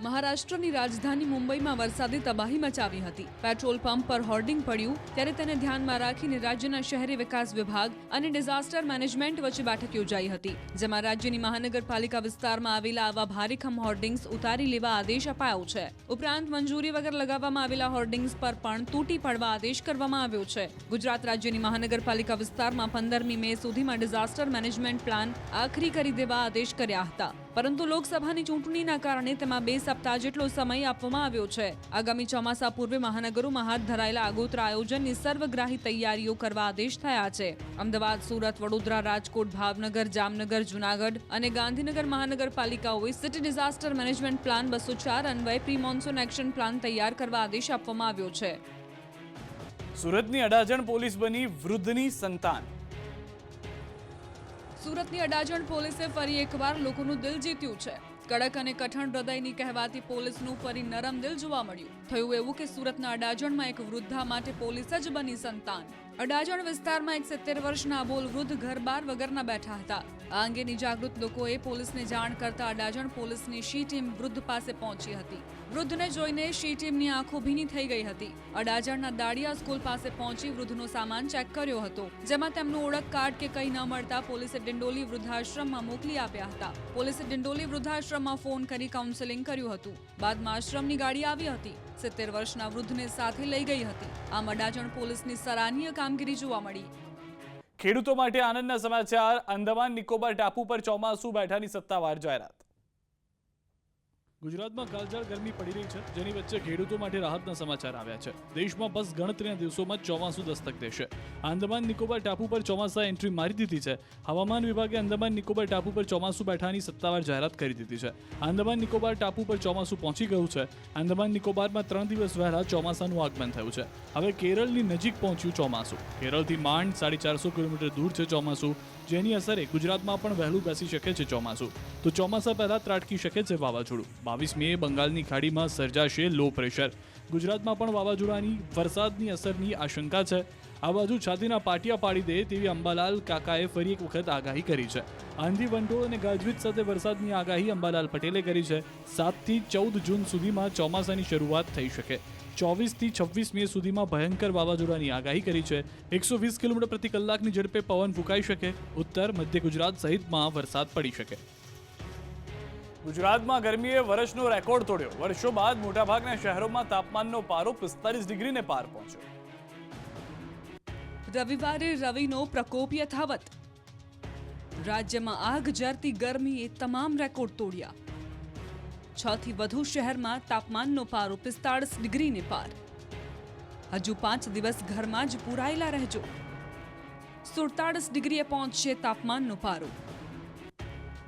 મહારાષ્ટ્રની રાજધાની મુંબઈમાં વરસાદે તબાહી મચાવી હતી. પેટ્રોલ પંપ પર હોર્ડિંગ પડ્યું ત્યારે તેને ધ્યાનમાં રાખીને રાજ્યના શહેરી વિકાસ વિભાગ અને ડિઝાસ્ટર મેનેજમેન્ટ વચ્ચે બેઠક યોજાઈ હતી, જેમાં રાજ્યની મહાનગરપાલિકા વિસ્તારમાં આવેલા આવા ભારેખમ હોર્ડિંગ્સ ઉતારી લેવા આદેશ અપાયો છે. ઉપરાંત મંજૂરી વગર લગાવવામાં આવેલા હોર્ડિંગ્સ પર પણ તૂટી પડવા આદેશ કરવામાં આવ્યો છે. ગુજરાત રાજ્યની મહાનગરપાલિકા વિસ્તારમાં 15મી મે સુધીમાં ડિઝાસ્ટર મેનેજમેન્ટ પ્લાન આખરી કરી દેવા આદેશ કર્યા હતા, પરંતુ લોકસભાની ચૂંટણીના કારણે તેમાં 2 સપ્તાહ જેટલો સમય આપવામાં આવ્યો છે. આગામી ચોમાસા પૂર્વે મહાનગરોમાં હાથ ધરાયેલા આગોતરા આયોજનની સર્વગ્રાહી તૈયારીઓ કરવા આદેશ થયા છે. અમદાવાદ, સુરત, વડોદરા, રાજકોટ, ભાવનગર, જામનગર, જૂનાગઢ અને ગાંધીનગર મહાનગરપાલિકાઓએ સિટી ડિઝાસ્ટર મેનેજમેન્ટ પ્લાન 204 અન્વયે પ્રી મોન્સૂન એક્શન પ્લાન તૈયાર કરવા આદેશ આપવામાં આવ્યો છે. સુરતની અડાજણ પોલીસ બની વૃદ્ધની સંતાન. સુરતની અડાજણ પોલીસે ફરી એકવાર લોકોનું દિલ જીત્યું છે. કડક અને કઠણ હૃદયની કહેવાતી પોલીસનું ફરી નરમ દિલ જોવા મળ્યું. થયું એવું કે સુરતના અડાજણમાં એક વૃદ્ધા માટે પોલીસ જ બની સંતાન. અડાજણ વિસ્તારમાં એક 70 વર્ષના અબોલ વૃદ્ધ ઘર બાર વગરના બેઠા હતા. આ અંગેની જાગૃત લોકોએ પોલીસને જાણ કરતા અડાજણ પોલીસની શી ટીમ વૃદ્ધ પાસે પહોંચી હતી. વૃદ્ધને જોઈને શી ટીમની આંખો ભીની થઈ ગઈ હતી. અડાજણના દાડિયા સ્કૂલ પાસે પહોંચી વૃદ્ધનો સામાન ચેક કર્યો હતો, જેમાં તેમનું ઓળખ કાર્ડ કે કંઈ ન મળતા પોલીસે ડિંડોલી વૃદ્ધાશ્રમમાં મોકલી આપ્યા હતા. પોલીસે ડિંડોલી વૃદ્ધાશ્રમમાં ફોન કરી કાઉન્સેલિંગ કર્યું હતું. બાદમાં આશ્રમની ગાડી આવી હતી, 70 વર્ષના વૃદ્ધને સાથે લઈ ગઈ હતી. આમ અડાજણ પોલીસની સરાહનીય કામગીરી જોવા મળી. ખેડૂતો માટે આનંદના સમાચાર. અંદમાન નિકોબાર ટાપુ પર ચોમાસુ બેઠાની સત્તાવાર જાહેરાત. ગુજરાતમાં કાળઝાળ ગરમી પડી રહી છે, જેની વચ્ચે ખેડૂતો માટે રાહતના સમાચાર આવ્યા છે. દેશમાં બસ ગણતરીના દિવસોમાં ચોમાસું દસ્તક દેશે. આંદામાન નિકોબાર ટાપુ પર ચોમાસા એન્ટ્રી મારી દીધી છે. હવામાન વિભાગે આંદામાન નિકોબાર ટાપુ પર ચોમાસું બેઠાની સત્તાવાર જાહેરાત કરી દીધી છે. આંદામાન નિકોબાર ટાપુ પર ચોમાસું પહોંચી ગયું છે. આંદામાન નિકોબારમાં 3 દિવસ વહેલા ચોમાસાનું આગમન થયું છે. હવે કેરળની નજીક પહોંચ્યું ચોમાસું. કેરળથી માંડ 450 કિલોમીટર દૂર છે ચોમાસું, જેની અસરે ગુજરાતમાં પણ વહેલું બેસી શકે છે ચોમાસું. તો ચોમાસા પહેલા ત્રાટકી શકે છે વાવાઝોડું. 22 મે બંગાળની ખાડીમાં સર્જાશે લો પ્રેશર. ગુજરાતમાં પણ વાવાઝોડાની વરસાદની અસરની આશંકા છે. આ બાજુ છાતીના પાટિયા પાડી દે તેવી અંબાલાલ કાકાએ ફરી એક વખત આગાહી કરી છે. આંધી વંટોળ અને ગાજવીજ સાથે વરસાદની આગાહી અંબાલાલ પટેલે કરી છે. 7 થી 14 જૂન સુધીમાં ચોમાસાની શરૂઆત થઈ શકે. 24 થી 26 મે સુધીમાં ભયંકર વાવાઝોડાની આગાહી કરી છે. 120 કિલોમીટર પ્રતિ કલાકની ઝડપે પવન ફૂંકાઈ શકે. ઉત્તર મધ્ય ગુજરાત સહિતમાં વરસાદ પડી શકે. ગુજરાતમાં ગરમીએ વર્ષનો રેકોર્ડ તોડ્યો. વર્ષો બાદ મોટાભાગના શહેરોમાં તાપમાનનો પારો 45 ડિગ્રીને પાર પહોંચ્યો. રવિવારે રવિનો પ્રકોપ યથાવત. રાજ્યમાં આગ ઝરતી ગરમીએ તમામ રેકોર્ડ તોડ્યા. 6 થી વધુ શહેરમાં તાપમાનનો પારો 45 ડિગ્રીને પાર. હજુ 5 દિવસ ઘરમાં જ પૂરાયેલા રહેજો. 47 ડિગ્રીએ પહોંચશે તાપમાનનો પારો.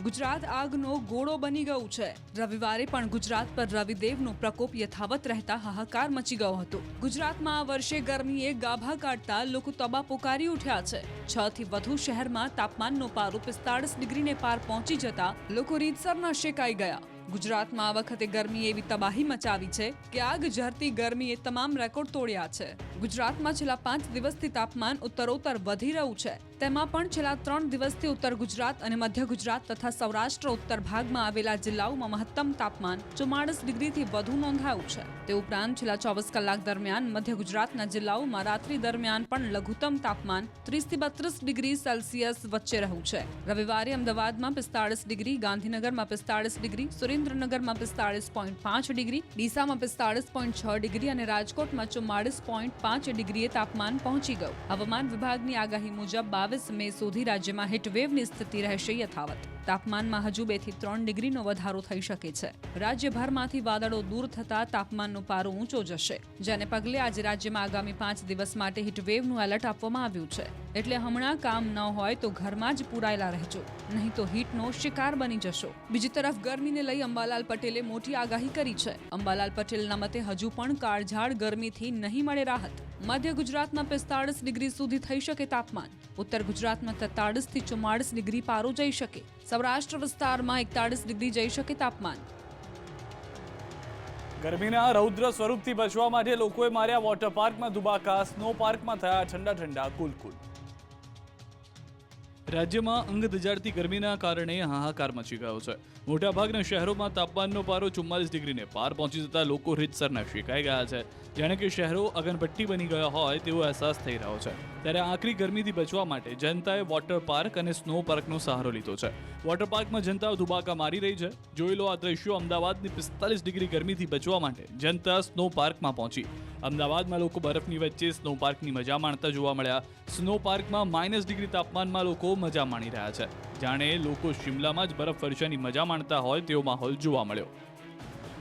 ગુજરાત આગનો ગોળો બની ગયું છે. રવિવારે પણ ગુજરાત પર રવિદેવનો પ્રકોપ યથાવત રહેતા હાહાકાર મચી ગયો હતો. ગુજરાતમાં આ વર્ષે ગરમીએ ગાભા કાઢતા લોકો તબા પોકારી ઉઠ્યા છે. 6 થી વધુ શહેરમાં તાપમાનનો પારો 45 ડિગ્રીને પાર પહોંચી જતા લોકો રીતસરના શેકાઈ ગયા. ગુજરાતમાં આ વખતે ગરમી એવી તબાહી મચાવી છે કે આગ ઝરતી ગરમીએ તમામ રેકોર્ડ તોડ્યા છે. ગુજરાતમાં છેલ્લા 5 દિવસથી તાપમાન ઉત્તરોત્તર વધી રહ્યું છે. તેમાં પણ છેલ્લા 3 દિવસથી ઉત્તર ગુજરાત અને મધ્ય ગુજરાત તથા સૌરાષ્ટ્ર ઉત્તર ભાગમાં આવેલા જિલ્લાઓમાં મહત્તમ તાપમાન 44 ડિગ્રીથી વધુ નોંધાયું છે. તે ઉપરાંત છેલ્લા 24 કલાક દરમિયાન મધ્ય ગુજરાતના જિલ્લાઓમાં રાત્રિ દરમિયાન પણ લઘુત્તમ તાપમાન 30 થી 32 ડિગ્રી સેલ્સિયસ વચ્ચે રહ્યું છે. રવિવારે અમદાવાદમાં 45 ડિગ્રી, ગાંધીનગરમાં 45 ડિગ્રી, સુરેન્દ્રનગરમાં 45.5 ડિગ્રી, ડીસામાં 45.6 ડિગ્રી અને રાજકોટમાં 44.5 ડિગ્રીએ તાપમાન પહોંચી ગયું. હવામાન વિભાગની આગાહી મુજબ 22 મે સુધી રાજ્યમાં હીટવેવની સ્થિતિ રહેશે યથાવત. તાપમાનમાં હજુ 2 થી 3 ડિગ્રીનો વધારો થઈ શકે છે. રાજ્યભરમાંથી વાદળો દૂર થતા તાપમાનનો પારો ઊંચો જશે, જેને પગલે આજે રાજ્યમાં આગામી 5 દિવસ માટે હીટવેવનું એલર્ટ આપવામાં આવ્યું છે. એટલે હમણાં કામ ન હોય તો ઘરમાં જ પૂરાયેલા રહેજો, નહીં તો હીટનો શિકાર બની જશો. બીજી તરફ ગરમીને લઈ અંબાલાલ પટેલે મોટી આગાહી કરી છે. અંબાલાલ પટેલના મતે હજુ પણ કાળઝાળ ગરમીથી નહીં મળે રાહત. મધ્ય ગુજરાતમાં 45 ડિગ્રી સુધી થઈ શકે તાપમાન. ઉત્તર ગુજરાતમાં 43 થી 44 ડિગ્રી પારો જઈ શકે. સૌરાષ્ટ્ર વિસ્તારમાં 41 ડિગ્રી જઈ શકે તાપમાન. ગરમીના રૌદ્ર સ્વરૂપથી બચવા માટે લોકોએ માર્યા વોટર પાર્કમાં ધુબાકા. સ્નો પાર્કમાં થયા ઠંડા કુલકુલ. રાજ્યમાં અંગ ધજાડતી ગરમીના કારણે હાહાકાર મચી ગયો છે. મોટાભાગના શહેરોમાં તાપમાનનો પારો 44 ડિગ્રીને પાર પહોંચી જતા લોકો રીતસરના શેકાઈ ગયા છે. જાણે કે શહેરો અગનભટ્ટી બની ગયા હોય તેવો અહેસાસ થઈ રહ્યો છે. ત્યારે આકરી ગરમીથી બચવા માટે જનતાએ વોટર પાર્ક અને સ્નો પાર્કનો સહારો લીધો છે. વોટર પાર્કમાં જનતા ધુબાકા મારી રહી છે. જોઈ લો આ દ્રશ્યો. અમદાવાદની 45 ડિગ્રી ગરમીથી બચવા માટે જનતા સ્નો પાર્કમાં પહોંચી. અમદાવાદમાં લોકો બરફની વચ્ચે સ્નો પાર્કની મજા માણતા જોવા મળ્યા. સ્નો પાર્કમાં -ડિગ્રી તાપમાનમાં લોકો મજા માણી રહ્યા છે. જાણે લોકો શિમલામાં જ બરફ વર્ષાની મજા માણતા હોય તેવો માહોલ જોવા મળ્યો.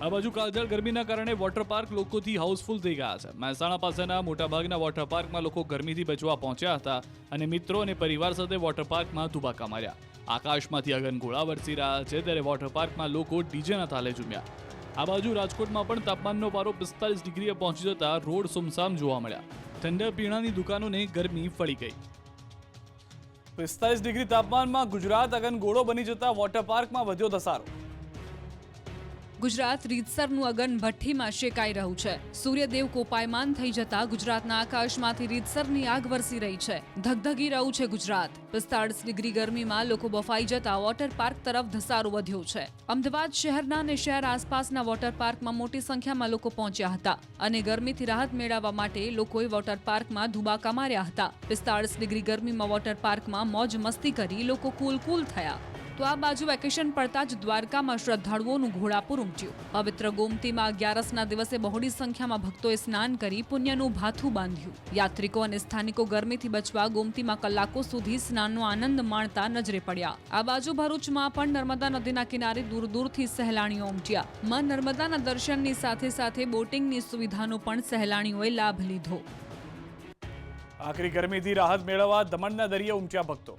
આ બાજુ કાળઝાળ ગરમીના કારણે વોટર પાર્ક લોકોથી હાઉસફુલ થઈ ગયા છે. મહેસાણા પાસેના મોટાભાગના વોટર પાર્કમાં લોકો ગરમીથી બચવા પહોંચ્યા હતા અને મિત્રો અને પરિવાર સાથે વોટર પાર્કમાં ધુબાકા માર્યા. આકાશમાંથી અગનગોળા વરસી રહ્યા છે, ત્યારે વોટર પાર્કમાં લોકો ડીજેના તાલે ઝૂમ્યા. આ બાજુ રાજકોટમાં પણ તાપમાનનો પારો 45 ડિગ્રીએ પહોંચી જતા રોડ સુમસામ જોવા મળ્યા. ઠંડા પીણાની દુકાનોને ગરમી ફળી ગઈ. 45 ડિગ્રી તાપમાનમાં ગુજરાત અગનગોળો બની જતા વોટર પાર્કમાં વધ્યો ધસારો. ગુજરાત રીતસરનું અગન ભઠ્ઠીમાં શેકાઈ રહ્યું છે. સૂર્યદેવ કોપાયમાન થઈ જતા ગુજરાતના આકાશમાંથી રીતસરની આગ વરસી રહી છે. ધગધગી રહ્યું છે ગુજરાત. 45 ડિગ્રી ગરમીમાં લોકો બફાઈ જતા વોટર પાર્ક તરફ ધસારો વધ્યો છે. અમદાવાદ શહેરના અને શહેર આસપાસના વોટર પાર્કમાં મોટી સંખ્યામાં લોકો પહોંચ્યા હતા અને ગરમીથી રાહત મેળવવા માટે લોકોએ વોટર પાર્કમાં ધુબાકા માર્યા હતા. 45 ડિગ્રી ગરમીમાં વોટર પાર્કમાં મોજ મસ્તી કરી લોકો કુલ થયા. તો આ બાજુ વેકેશન પડતા જ દ્વારકામાં શ્રદ્ધાળુઓનું ઘોડાપુર ઉમટ્યું. પવિત્ર ગોમતીમાં 11ના દિવસે બહોળી સંખ્યામાં ભક્તોએ સ્નાન કરી પુણ્યનું ભાથું બાંધ્યું. યાત્રિકો અને સ્થાનિકો ગરમીથી બચવા ગોમતીમાં કલાકો સુધી સ્નાનનો આનંદ માણતા નજરે પડ્યા. આ બાજુ ભરૂચમાં પણ નર્મદા નદીના કિનારે દૂર દૂરથી સહેલાણીઓ ઉમટ્યા. માં નર્મદાના દર્શનની સાથે સાથે બોટિંગની સુવિધાનો પણ સહેલાણીઓએ લાભ લીધો. આખરી ગરમીથી રાહત મેળવવા દમણના દરિયે ઉમટ્યા ભક્તો.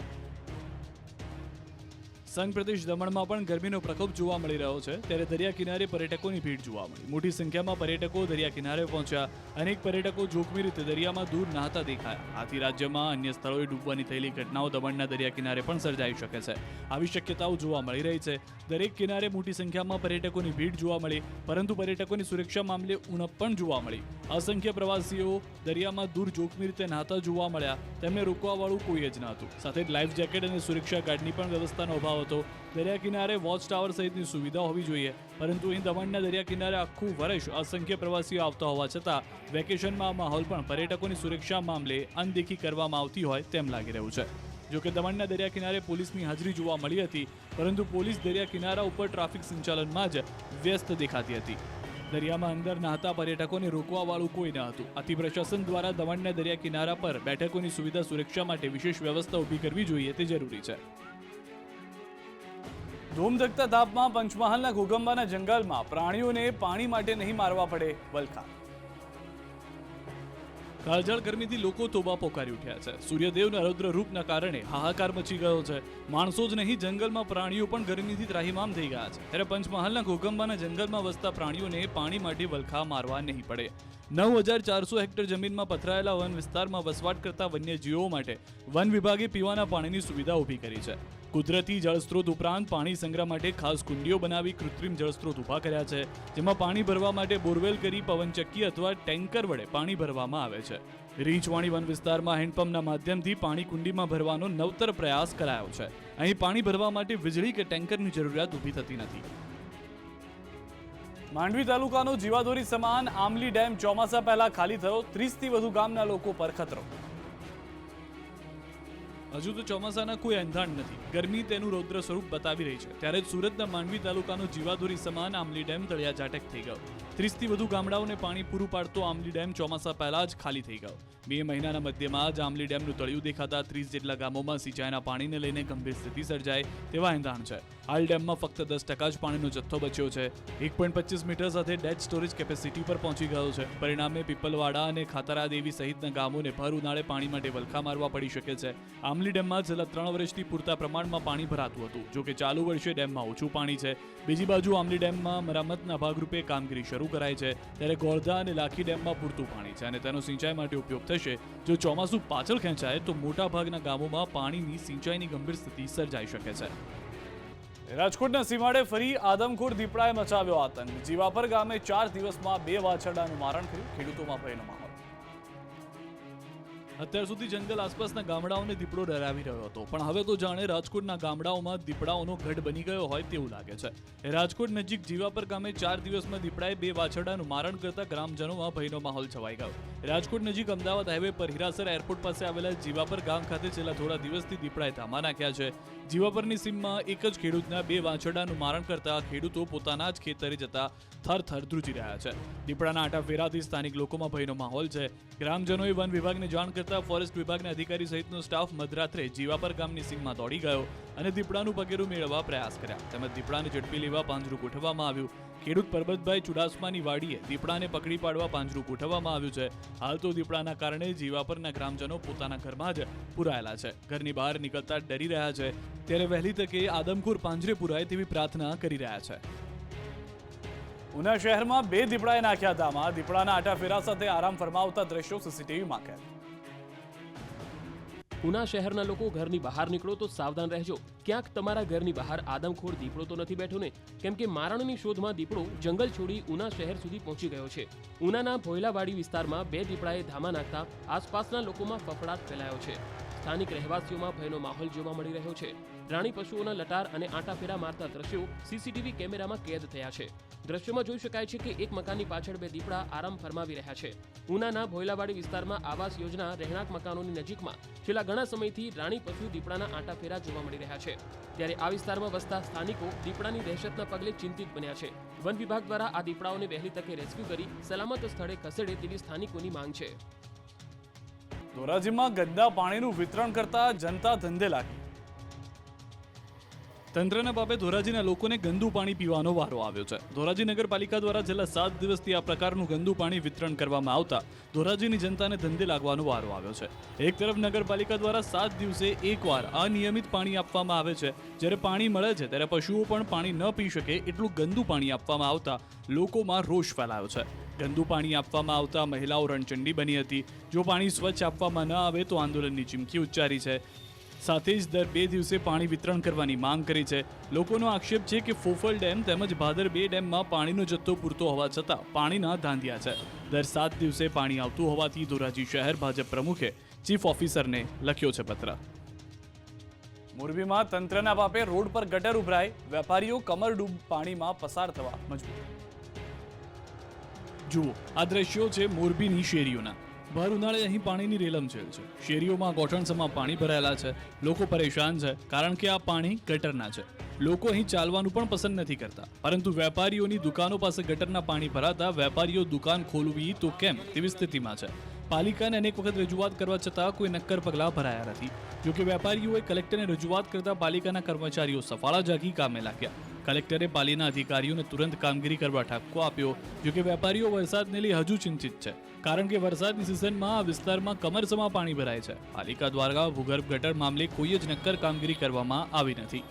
સંઘ પ્રદેશ દમણમાં પણ ગરમીનો પ્રકોપ જોવા મળી રહ્યો છે, ત્યારે દરિયા કિનારે પર્યટકોની ભીડ જોવા મળી. મોટી સંખ્યામાં પર્યટકો દરિયા કિનારે પહોંચ્યા. અનેક પર્યટકો જોખમી રીતે દરિયામાં દૂર નહાતા દેખાયા. આથી રાજ્યમાં અન્ય સ્થળોએ ડૂબવાની થયેલી ઘટનાઓ દમણના દરિયા કિનારે પણ સર્જાઈ શકે છે. આવી શક્યતાઓ જોવા મળી રહી છે. દરેક કિનારે મોટી સંખ્યામાં પર્યટકોની ભીડ જોવા મળી, પરંતુ પર્યટકોની સુરક્ષા મામલે ઉણપ પણ જોવા મળી. અસંખ્ય પ્રવાસીઓ દરિયામાં દૂર જોખમી રીતે નહાતા જોવા મળ્યા. તેમને રોકવાવાળું કોઈ જ ન હતું. સાથે જ લાઈફ જેકેટ અને સુરક્ષા ગાર્ડની પણ વ્યવસ્થાનો અભાવ હતો. દરિયા કિનારે વોચ ટાવર સહિતની સુવિધા હોવી જોઈએ, પરંતુ અહીં દમણના દરિયા કિનારે આખું વર્ષ અસંખ્ય પ્રવાસીઓ આવતા હોવા છતાં વેકેશનમાં આ માહોલ પણ પર્યટકોની સુરક્ષા મામલે અનદેખી કરવામાં આવતી હોય તેમ લાગી રહ્યું છે. જોકે દમણના દરિયા કિનારે પોલીસની હાજરી જોવા મળી હતી, પરંતુ પોલીસ દરિયા કિનારા ઉપર ટ્રાફિક સંચાલનમાં જ વ્યસ્ત દેખાતી હતી. દરિયામાં અંદર નહાતા પર્યટકોને રોકવાવાળું કોઈ ન હતું. આથી પ્રશાસન દ્વારા દમણના દરિયા કિનારા પર બેઠકોની સુવિધા સુરક્ષા માટે વિશેષ વ્યવસ્થા ઊભી કરવી જોઈએ તે જરૂરી છે. ધૂમધકતા તાપમાં પંચમહાલના ઘોગંબાના જંગલમાં પ્રાણીઓને પાણી માટે નહીં મારવા પડે વલખા. કાળઝાળ ગરમીથી લોકો તોબા પોકારી ઉઠ્યા છે. સૂર્યદેવના રૌદ્ર રૂપના કારણે હાહાકાર મચી ગયો છે. માણસો જ નહીં, જંગલમાં પ્રાણીઓ પણ ગરમીથી ત્રાહિમામ થઈ ગયા છે. ત્યારે પંચમહાલના ઘોગંબાના જંગલમાં વસતા પ્રાણીઓને પાણી માટે વલખા મારવા નહીં પડે. 9400 હેક્ટર જમીનમાં પથરાયેલા વન વિસ્તારમાં વસવાટ કરતા વન્યજીવો માટે વન વિભાગે પીવાના પાણીની સુવિધા ઊભી કરી છે. કુદરતી જળસ્ત્રોત ઉપરાંત પાણી સંગ્રહ માટે ખાસ કુંડીઓ બનાવી કૃત્રિમ જળસ્ત્રોત ઊભા કર્યા છે, જેમાં પાણી ભરવા માટે બોરવેલ કરી પવનચક્કી અથવા ટેન્કર વડે પાણી ભરવામાં આવે છે. રીંછવાણી વન વિસ્તારમાં હેન્ડપંપના માધ્યમથી પાણી કુંડીમાં ભરવાનો નવતર પ્રયાસ કરાયો છે. અહીં પાણી ભરવા માટે વીજળી કે ટેન્કરની જરૂરિયાત ઊભી થતી નથી. માંડવી તાલુકાનો જીવાદોરી સમાન આમલી ડેમ ચોમાસા પહેલા ખાલી થયો. 30થી વધુ ગામના લોકો પર ખતરો. હજુ તો ચોમાસાના કોઈ એંધાણ નથી. ગરમી તેનું રૌદ્ર સ્વરૂપ બતાવી રહી છે. ત્યારે જ સુરતના માંડવી તાલુકાનો જીવાદોરી સમાન આમલી ડેમ તળિયા ઝાટક થઈ ગયો. 30થી વધુ ગામડાઓને પાણી પૂરું પાડતો આમલી ડેમ ચોમાસા પહેલા જ ખાલી થઈ ગયો. મે મહિનાના મધ્યમાં જ આમલી ડેમનું તળિયું દેખાતા 30 જેટલા ગામોમાં સિંચાઈના પાણીને લઈને ગંભીર સ્થિતિ સર્જાય તેવા એંધાણ છે. હાલ ડેમમાં ફક્ત 10% જ પાણીનો જથ્થો બચ્યો છે. 1.25 મીટર સાથે ડેડ સ્ટોરેજ કેપેસિટી પર પહોંચી ગયો છે. પરિણામે પીપલવાડા અને ખાતરા દેવી સહિતના ગામોને ભર ઉનાળે પાણી માટે વલખા મારવા પડી શકે છે. આમલી ડેમમાં છેલ્લા 3 વર્ષથી પૂરતા પ્રમાણમાં પાણી ભરાતું હતું. જોકે ચાલુ વર્ષે ડેમમાં ઓછું પાણી છે. બીજી બાજુ આમલી ડેમમાં મરામતના ભાગરૂપે કામગીરી શરૂ કરાઈ છે. ત્યારે ગોળધા અને લાખી ડેમમાં પૂરતું પાણી છે અને તેનો સિંચાઈ માટે ઉપયોગ થશે. જો ચોમાસું પાછળ ખેંચાય તો મોટા ભાગના ગામોમાં પાણીની સિંચાઈની ગંભીર સ્થિતિ સર્જાઈ શકે છે. રાજકોટના સીમાડે ફરી આદમખોર દીપડાએ મચાવ્યો આતંક. જીવાપર ગામે 4 દિવસમાં 2 વાછરડાનું મારણ થયું. ખેડૂતોમાં ભયનો માહોલ. અત્યાર સુધી જંગલ આસપાસના ગામડાઓને દીપડો ડરાવી રહ્યો હતો, પણ હવે તો જાણે રાજકોટના ગામડાઓમાં દીપડાઓનો ગઢ બની ગયો હોય તેવું લાગે છે. રાજકોટ નજીક જીવાપર ગામે 4 દિવસમાં દીપડાએ 2 વાછરડાનું મારણ કરતા ગ્રામજનોમાં ભયનો માહોલ છવાઈ ગયો. રાજકોટ નજીક અમદાવાદ હાઈવે પર હીરાસર એરપોર્ટ પાસે આવેલા જીવાપર ગામ ખાતે છેલ્લા થોડા દિવસથી દીપડાએ ધામા નાખ્યા છે. જીવાપરની સીમમાં એક જ ખેડૂતના 2 વાછરડાનું મારણ કરતા ખેડૂતો પોતાના જ ખેતરે જતા થરથર ધ્રુજી રહ્યા છે. દીપડાના આટાફેરાથી સ્થાનિક લોકોમાં ભયનો માહોલ છે. ગ્રામજનોએ વન વિભાગને જાણ કરતા ફોરેસ્ટ વિભાગના અધિકારી સહિતનો સ્ટાફ મધરાત્રે જીવાપર ગામની સીમમાં દોડી ગયો અને દીપડાનું પગેરું મેળવવા પ્રયાસ કર્યા. તેમજ દીપડાને ઝડપી લેવા પાંજરું ગોઠવવામાં આવ્યું. ખેડૂત પરબતભાઈ ચુડાસમાની વાડીએ દીપડાને પકડી પાડવા પાંજરું ગોઠવવામાં આવ્યું છે. હાલ તો દીપડાના કારણે જીવાપરના ગ્રામજનો પોતાના ઘરમાં જ પુરાયેલા છે. ઘરની બહાર નીકળતા ડરી રહ્યા છે. ત્યારે વહેલી તકે આદમખોર પાંજરે પુરાય તેવી પ્રાર્થના કરી રહ્યા છે. ઉના શહેરમાં 2 દીપડાએ નાખ્યા ધામા. દીપડાના આટાફેરા સાથે આરામ ફરમાવતા દ્રશ્યો સીસીટીવીમાં કેદ. ઉના શહેરના લોકો ઘરની બહાર નીકળો તો સાવધાન રહેજો. ક્યાંક તમારા ઘરની બહાર આદમખોર દીપડો તો નથી બેઠો ને? કેમ કે મારણની શોધમાં દીપડો જંગલ છોડી ઉના શહેર સુધી પહોંચી ગયો છે. ઉનાના ભોયલાવાડી વિસ્તારમાં 2 દીપડાએ ધામા નાખતા આસપાસના લોકોમાં ફફડાટ ફેલાયો છે. સ્થાનિક રહેવાસીઓમાં ભયનો માહોલ જોવા મળી રહ્યો છે. રાણી પશુઓના લટાર અને આંટાફેરા મારતા દ્રશ્યો સીસીટીવી કેમેરામાં કેદ થયા છે. દ્રશ્યમાં જોઈ શકાય છે કે એક મકાનની પાછળ બે દીપડા આરામ ફરમાવી રહ્યા છે. ઉનાના ભોયલાવાડી વિસ્તારમાં આવાસ યોજના રહેણાંક મકાનોની નજીકમાં છેલ્લા ઘણા સમયથી રાણી પશુ દીપડાના આંટાફેરા જોવા મળી રહ્યા છે. ત્યારે આ વિસ્તારમાં વસતા સ્થાનિકો દીપડાની દહેશતના પગલે ચિંતિત બન્યા છે. વન વિભાગ દ્વારા આ દીપડાઓને વહેલી તકે રેસ્ક્યુ કરી સલામત સ્થળે ખસેડે તેવી સ્થાનિકોની માંગ છે. ધોરાજીમાં ગંદા પાણીનું વિતરણ કરતા જનતા ધંધે લાગી. તંત્રના પાપે ધોરાજીના લોકોને ગંદુ પાણી પીવાનો વારો આવ્યો છે. ધોરાજી નગરપાલિકા દ્વારા છેલ્લા 7 દિવસથી આ પ્રકારનું ગંદુ પાણી વિતરણ કરવામાં આવતા ધોરાજીની જનતાને ધંધે લાગવાનો વારો આવ્યો છે. એક તરફ નગરપાલિકા દ્વારા 7 દિવસે એકવાર અનિયમિત પાણી આપવામાં આવે છે. જ્યારે પાણી મળે છે ત્યારે પશુઓ પણ પાણી ન પી શકે એટલું ગંદુ પાણી આપવામાં આવતા લોકોમાં રોષ ફેલાયો છે. ગંદુ પાણી આપવામાં આવતા મહિલાઓ રણચંડી બની હતી. જો પાણી સ્વચ્છ આપવામાં ન આવે તો આંદોલનની ચીમકી ઉચ્ચારી છે. સાથે જ દર 2 દિવસે પાણી વિતરણ કરવાની માંગ કરી છે. લોકોનો આક્ષેપ છે કે ફોફલ ડેમ તેમજ ભાદર 2 ડેમમાં પાણીનો જથ્થો પૂરતો હોવા છતાં પાણીના ધાંધિયા છે. દર 7 દિવસે પાણી આવતું હોવાથી ધોરાજી શહેર ભાજપ પ્રમુખે ચીફ ઓફિસરને લખ્યો છે પત્ર. મોરબીમાં તંત્રના પાપે રોડ પર ગટર ઉભરાય, વેપારીઓ કમરડૂબ પાણીમાં પસાર થવા મજબૂર. જુઓ, આ દ્રશ્યો છે મોરબીની શેરીઓના. ભર ઉનાળે અહીં પાણીની રેલમછેલ છે. શેરીઓમાં ગોઠણસમાં પાણી ભરાયેલા છે. લોકો પરેશાન છે કારણ કે આ પાણી ગટરના છે. લોકો અહીં ચાલવાનું પણ પસંદ નથી કરતા. પરંતુ વેપારીઓની દુકાનો પાસે ગટરના પાણી ભરાતા વેપારીઓ દુકાન ખોલવી તો કેમ તેવી સ્થિતિમાં છે. પાલિકાને અનેક વખત રજૂઆત કરવા છતાં કોઈ નક્કર પગલાં ભરાયા નથી. જોકે વેપારીઓએ કલેક્ટરને રજૂઆત કરતા પાલિકાના કર્મચારીઓ સફાળા જાગી કામે લાગ્યા. કલેક્ટરે પાલિકાના અધિકારીઓને તુરંત કામગીરી કરવા ઠપકો આપ્યો. જોકે વેપારીઓ વરસાદને લઈ હજુ ચિંતિત છે કારણ કે વરસાદની સિઝનમાં આ વિસ્તારમાં કમરસમાં પાણી ભરાય છે. પાલિકા દ્વારા ભૂગર્ભ ગટર મામલે કોઈ જ નક્કર કામગીરી કરવામાં આવી નથી.